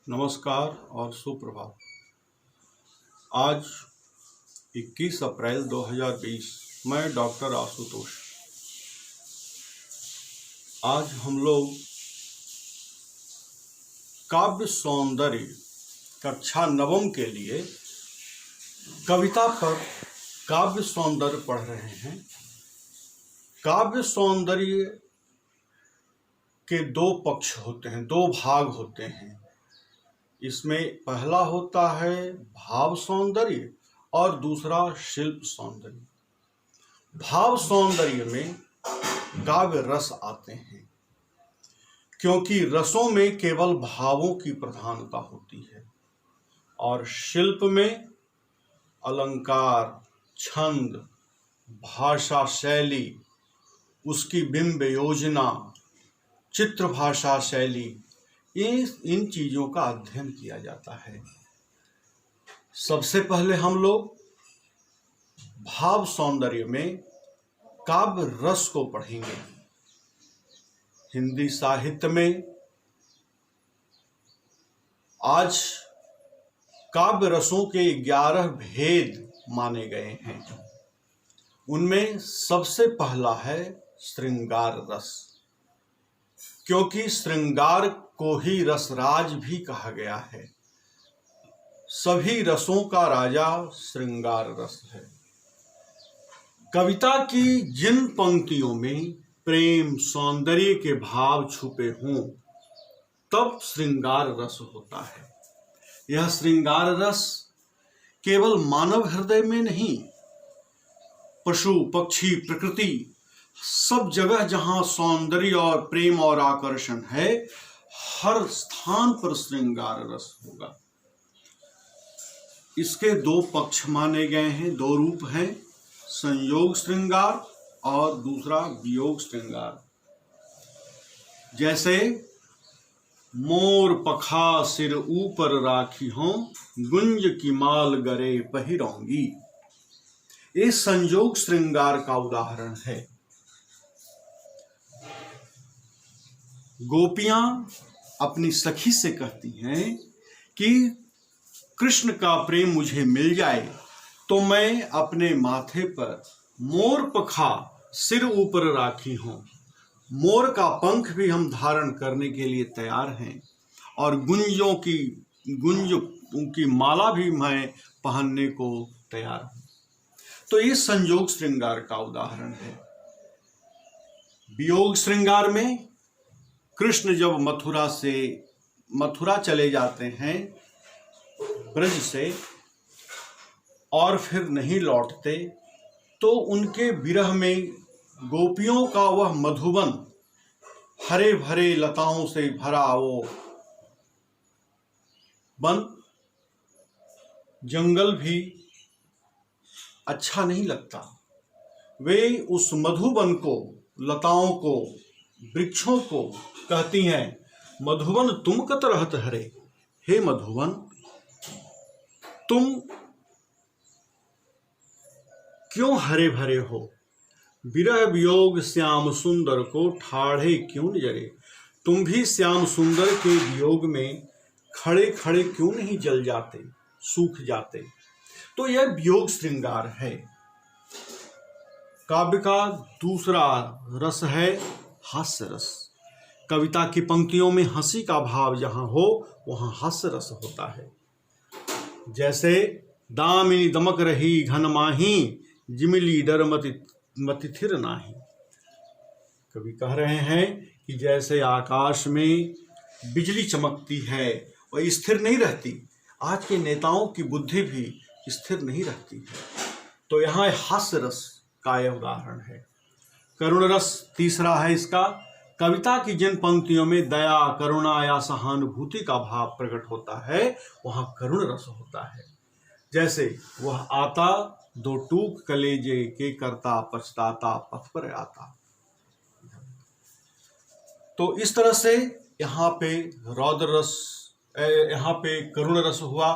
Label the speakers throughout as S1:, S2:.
S1: नमस्कार और सुप्रभात। आज 21 अप्रैल 2020। मैं डॉक्टर आशुतोष। आज हम लोग काव्य सौंदर्य कक्षा नवम के लिए कविता पर काव्य सौंदर्य पढ़ रहे हैं। काव्य सौंदर्य के दो पक्ष होते हैं, दो भाग होते हैं। इसमें पहला होता है भाव सौंदर्य और दूसरा शिल्प सौंदर्य। भाव सौंदर्य में काव्य रस आते हैं, क्योंकि रसों में केवल भावों की प्रधानता होती है, और शिल्प में अलंकार, छंद, भाषा शैली, उसकी बिंब योजना, चित्र भाषा शैली, इन चीजों का अध्ययन किया जाता है। सबसे पहले हम लोग भाव सौंदर्य में काव्य रस को पढ़ेंगे। हिंदी साहित्य में आज काव्य रसों के 11 भेद माने गए हैं। उनमें सबसे पहला है श्रृंगार रस, क्योंकि श्रृंगार को ही रसराज भी कहा गया है। सभी रसों का राजा श्रृंगार रस है। कविता की जिन पंक्तियों में प्रेम सौंदर्य के भाव छुपे हों, तब श्रृंगार रस होता है। यह श्रृंगार रस केवल मानव हृदय में नहीं, पशु पक्षी प्रकृति सब जगह जहां सौंदर्य और प्रेम और आकर्षण है, हर स्थान पर श्रृंगार रस होगा। इसके दो पक्ष माने गए हैं, दो रूप हैं, संयोग श्रृंगार और दूसरा वियोग श्रृंगार। जैसे मोर पखा सिर ऊपर राखी हों, गुंज की माल गरे पहिरोंगी। ये संयोग श्रृंगार का उदाहरण है। गोपियां अपनी सखी से कहती हैं कि कृष्ण का प्रेम मुझे मिल जाए तो मैं अपने माथे पर मोर पखा सिर ऊपर राखी हूं। मोर का पंख भी हम धारण करने के लिए तैयार हैं, और गुंजों की माला भी मैं पहनने को तैयार हूं। तो ये संयोग श्रृंगार का उदाहरण है। वियोग श्रृंगार में कृष्ण जब मथुरा चले जाते हैं ब्रज से और फिर नहीं लौटते, तो उनके विरह में गोपियों का वह मधुवन, हरे भरे लताओं से भरा वो वन जंगल भी अच्छा नहीं लगता। वे उस मधुवन को, लताओं को, वृक्षों को कहती हैं, मधुवन तुम कत रहत हरे। हे मधुवन, तुम क्यों हरे भरे हो? विरह वियोग श्याम सुंदर को ठाढ़े क्यों जरे। तुम भी श्याम सुंदर के वियोग में खड़े खड़े क्यों नहीं जल जाते, सूख जाते। तो यह वियोग श्रृंगार है। काव्य का दूसरा रस है हास्य रस। कविता की पंक्तियों में हंसी का भाव जहां हो, वहां हास्य रस होता है। जैसे दामिनी दमक रही घन माही, जिमिली डर मति थिर नाही। कवि कह रहे हैं कि जैसे आकाश में बिजली चमकती है, वह स्थिर नहीं रहती। आज के नेताओं की बुद्धि भी स्थिर नहीं रहती है। तो यहाँ हास्य रस का यह उदाहरण है। करुण रस तीसरा है इसका। कविता की जिन पंक्तियों में दया, करुणा या सहानुभूति का भाव प्रकट होता है, वहां करुण रस होता है। जैसे वह आता दो टूक कलेजे के करता, पछताता पथ पर आता। तो इस तरह से यहाँ पे रौद्र रस, यहाँ पे करुण रस हुआ,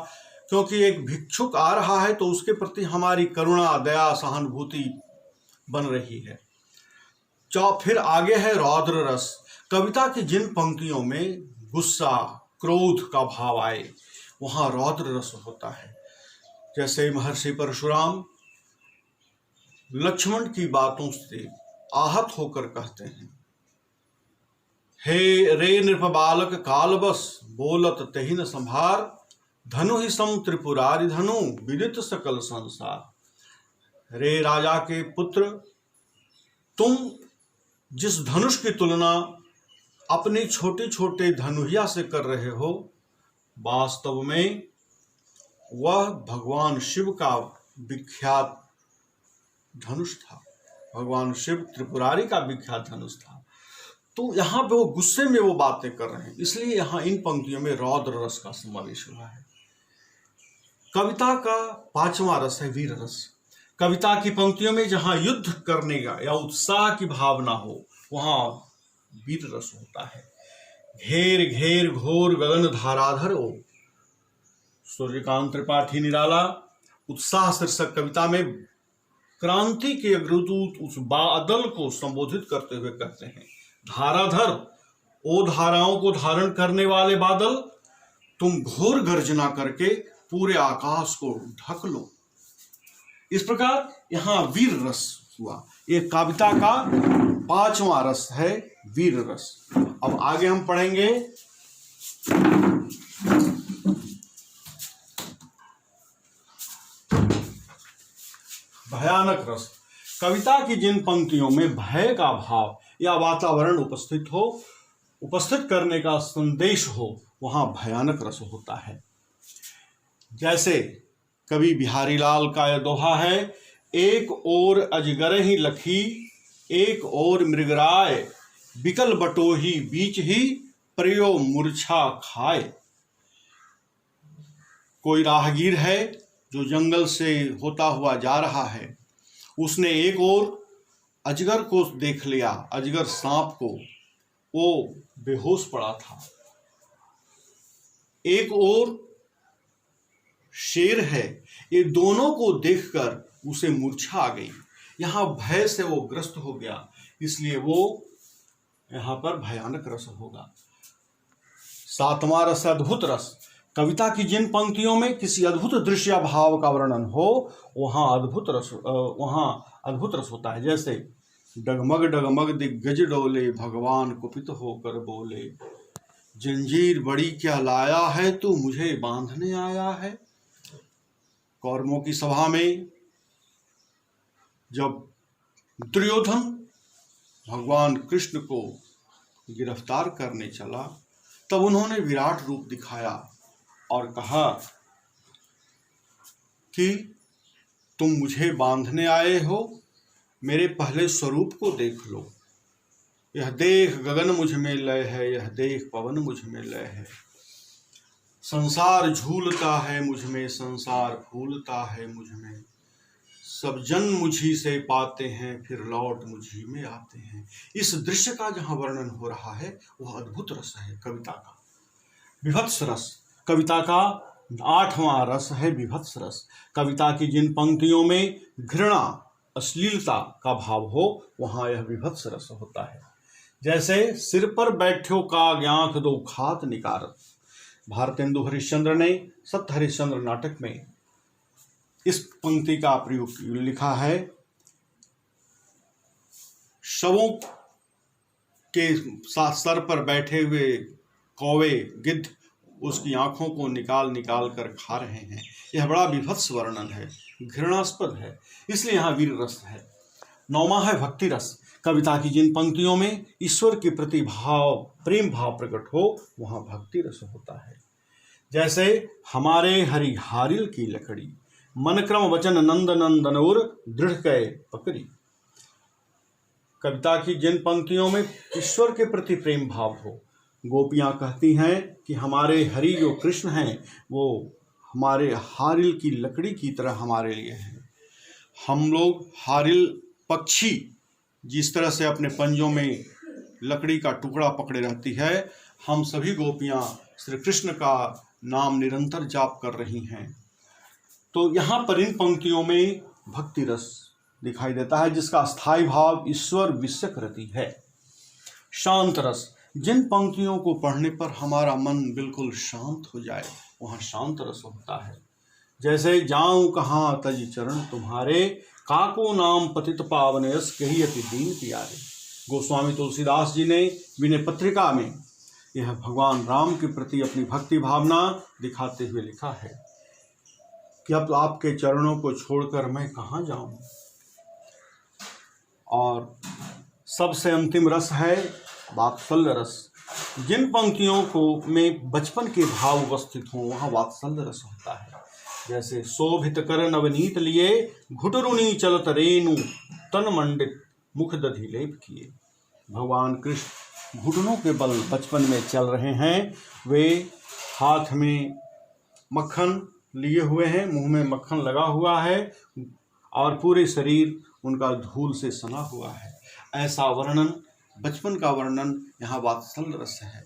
S1: क्योंकि एक भिक्षुक आ रहा है तो उसके प्रति हमारी करुणा, दया, सहानुभूति बन रही है। फिर आगे है रौद्र रस। कविता की जिन पंक्तियों में गुस्सा, क्रोध का भाव आए, वहां रौद्र रस होता है। जैसे महर्षि परशुराम लक्ष्मण की बातों से आहत होकर कहते हैं, हे रे नृप बालक काल बस, बोलत तेहि न संभार, धनु ही सम त्रिपुरारि धनु, विदित सकल संसार। रे राजा के पुत्र, तुम जिस धनुष की तुलना अपने छोटे छोटे धनुहिया से कर रहे हो, वास्तव में वह भगवान शिव का विख्यात धनुष था। भगवान शिव त्रिपुरारी का विख्यात धनुष था। तो यहाँ पे वो गुस्से में वो बातें कर रहे हैं, इसलिए यहाँ इन पंक्तियों में रौद्र रस का समावेश हुआ है। कविता का 5वां रस है वीर रस। कविता की पंक्तियों में जहाँ युद्ध करने का या उत्साह की भावना हो, वहाँ वीर रस होता है। घेर घेर घोर गगन धाराधर ओ, सूर्यकांत त्रिपाठी निराला उत्साह शीर्षक कविता में क्रांति के अग्रदूत उस बादल को संबोधित करते हुए कहते हैं, धाराधर, ओ धाराओं को धारण करने वाले बादल, तुम घोर गर्जना करके पूरे आकाश को ढक लो। इस प्रकार यहां वीर रस हुआ। ये कविता का 5वां रस है, वीर रस। अब आगे हम पढ़ेंगे भयानक रस। कविता की जिन पंक्तियों में भय का भाव या वातावरण उपस्थित करने का संदेश हो, वहां भयानक रस होता है। जैसे कवि बिहारी लाल का यह दोहा है, एक ओर अजगर ही लखी, एक ओर मृगराय, बिकल बटोही बीच ही, प्रयो मूर्छा खाए। कोई राहगीर है जो जंगल से होता हुआ जा रहा है, उसने एक ओर अजगर को देख लिया, अजगर सांप को, वो बेहोश पड़ा था। एक ओर शेर है, ये दोनों को देखकर उसे मूर्छा आ गई। यहां भय से वो ग्रस्त हो गया, इसलिए वो यहां पर भयानक रस होगा। 7वां रस अद्भुत रस। कविता की जिन पंक्तियों में किसी अद्भुत दृश्य या भाव का वर्णन हो, वहां अद्भुत रस होता है। जैसे डगमग डगमग दिग्गज डोले, भगवान कुपित होकर बोले, जंजीर बड़ी क्या लाया है, तू मुझे बांधने आया है। कौरवों की सभा में जब दुर्योधन भगवान कृष्ण को गिरफ्तार करने चला, तब उन्होंने विराट रूप दिखाया और कहा कि तुम मुझे बांधने आए हो, मेरे पहले स्वरूप को देख लो। यह देख गगन मुझ में लय है, यह देख पवन मुझ में लय है। संसार झूलता है मुझ में, संसार फूलता है मुझ में, सब जन मुझी से पाते हैं, फिर लौट मुझी में आते हैं। इस दृश्य का जहाँ वर्णन हो रहा है, वह अद्भुत रस है कविता का। विभत्स रस। कविता का 8वां रस है विभत्स रस। कविता की जिन पंक्तियों में घृणा, अश्लीलता का भाव हो, वहां यह विभत्स रस होता है। जैसे सिर पर बैठो का आंख दो खात निकारत। भारतेंदु हरिश्चंद्र ने सत्य हरिश्चंद्र नाटक में इस पंक्ति का प्रयोग लिखा है। शवों के साथ सर पर बैठे हुए कौवे, गिद्ध उसकी आंखों को निकाल निकाल कर खा रहे हैं। यह बड़ा विभत्स वर्णन है, घृणास्पद है, इसलिए यहाँ वीर रस है। 9वां है भक्ति रस। कविता की जिन पंक्तियों में ईश्वर के प्रति प्रेम भाव प्रकट हो, वहां भक्ति रस होता है। जैसे हमारे हरिहारिल की लकड़ी, मन क्रम वचन नंद नंदन और दृढ़ कै पकड़ी। कविता की जिन पंक्तियों में ईश्वर के प्रति प्रेम भाव हो, गोपियां कहती हैं कि हमारे हरि जो कृष्ण हैं, वो हमारे हारिल की लकड़ी की तरह हमारे लिए हैं। हम लोग हारिल पक्षी जिस तरह से अपने पंजों में लकड़ी का टुकड़ा पकड़े रहती है, हम सभी गोपियां श्री कृष्ण का नाम निरंतर जाप कर रही हैं। तो यहाँ पर इन पंक्तियों में भक्ति रस दिखाई देता है, जिसका स्थायी भाव ईश्वर विषयक रति है। शांत रस। जिन पंक्तियों को पढ़ने पर हमारा मन बिल्कुल शांत हो जाए, वहाँ शांत रस होता है। जैसे जाऊं कहाँ तज चरण तुम्हारे, काको नाम पतित पावन यस कही अति दीन प्यारे। गोस्वामी तुलसीदास जी ने विनय पत्रिका में यह भगवान राम के प्रति अपनी भक्ति भावना दिखाते हुए लिखा है कि अब आपके चरणों को छोड़कर मैं कहाँ जाऊं। और सबसे अंतिम रस है वात्सल्य रस। जिन पंक्तियों को में बचपन के भाव उपस्थित हों, वहाँ वात्सल्य रस होता है। जैसे शोभित कर नवनीत लिए, घुटरुनी चलत रेणु तन मंडित मुख दधि लेप किए। भगवान कृष्ण घुटनों के बल बचपन में चल रहे हैं। वे हाथ में मक्खन लिए हुए हैं, मुंह में मक्खन लगा हुआ है और पूरे शरीर उनका धूल से सना हुआ है। ऐसा वर्णन, बचपन का वर्णन यहाँ वात्सल्य रस है।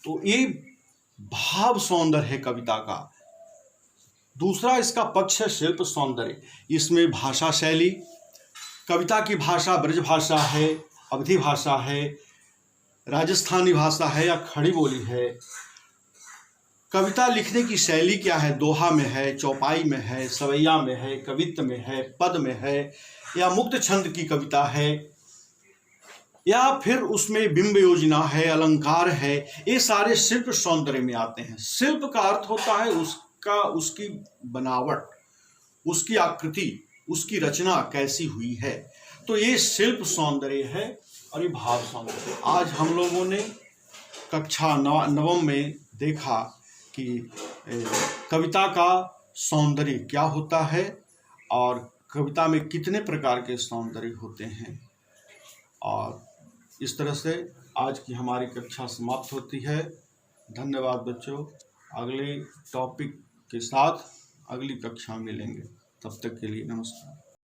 S1: तो ये भाव सौंदर्य है कविता का। दूसरा इसका पक्ष है शिल्प सौंदर्य। इसमें भाषा शैली, कविता की भाषा ब्रज भाषा है, अवधी भाषा है, राजस्थानी भाषा है या खड़ी बोली है। कविता लिखने की शैली क्या है, दोहा में है, चौपाई में है, सवैया में है, कवित्व में है, पद में है, या मुक्त छंद की कविता है, या फिर उसमें बिंब योजना है, अलंकार है। ये सारे शिल्प सौंदर्य में आते हैं। शिल्प का अर्थ होता है उसकी बनावट, उसकी आकृति, उसकी रचना कैसी हुई है। तो ये शिल्प सौंदर्य है और ये भाव सौंदर्य। आज हम लोगों ने कक्षा नवम में देखा कि कविता का सौंदर्य क्या होता है और कविता में कितने प्रकार के सौंदर्य होते हैं। और इस तरह से आज की हमारी कक्षा समाप्त होती है। धन्यवाद बच्चों। अगले टॉपिक के साथ अगली कक्षा में मिलेंगे। तब तक के लिए नमस्कार।